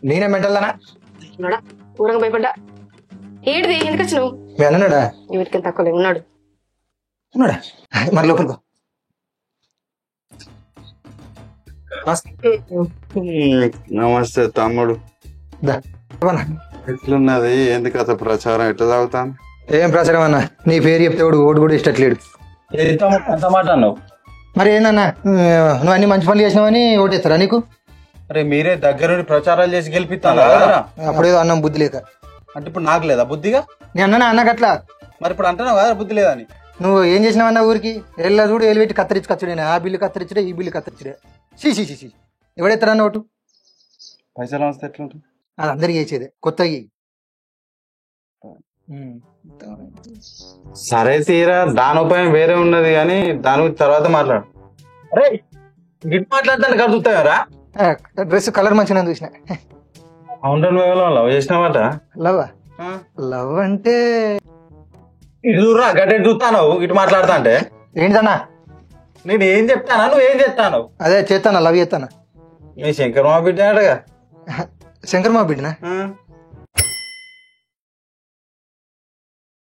నేనే మెంటల్దానా ఊరంగా భయపడ్డా. ఏంటిది ఎందుకు వచ్చినావు? మీ అన్నడా ఎవరికి తక్కువ ఉన్నాడు. ఉన్నాడా మరి లోపలికో. నమస్తే తమ్ముడు. ఎట్లున్నది? ఎందుకు అసలు ప్రచారం ఎట్లా తాగుతాను? ఏం ప్రచారం అన్నా, నీ పేరు చెప్తే ఓటు కూడా ఇష్టట్లేడు. అంత మాట అన్నావు. మరి ఏందన్నా, నువ్వు అన్ని మంచి పనులు చేసినావని ఓటేస్తారా నీకు? అరే మీరే దగ్గరుండి ప్రచారాలు చేసి గెలిపిస్తాను. అప్పుడేదో అన్నం బుద్ధి లేక. అంటే ఇప్పుడు నాకు లేదా బుద్ధిగా? నేను అన్నా అన్నగట్లా. మరి ఇప్పుడు అంటున్నావు కదా బుద్ధి లేదని. నువ్వు ఏం చేసినావన్నా ఊరికి ఎల్లా చూడు ఎలిపెట్టి కత్తిరించుకొచ్చుడే. ఆ బిల్లు కత్తిరించుడే, ఈ బిల్లు కత్తిరించుడే. సీ ఎవడెత్తారన్న ఓటు? పైసలు వస్తే ఎట్లుంటుంది? అది అందరికి చేసేదే, కొత్తగా. సరే తీరా, దాని ఉపాయం వేరే ఉన్నది కానీ దాని తర్వాత మాట్లాడు. అరే గిట్ మాట్లాడతాను కడుగుతారా? డ్రెస్ కలర్ మంచిగా చూసిన. అవును, నువ్వు లవ్ చేసినావట. లవ్ అంటే ఇటురా గడ్డ చూస్తాను ఇటు మాట్లాడతా అంటే ఏంటన్నా? నేను ఏం చెప్తానా, నువ్వేం చెప్తాను? అదే చేస్తానా, లవ్ చేస్తానా. మీ శంకర్ మా బిడ్డ అడగా. శంకర్ మా బిడ్డనా?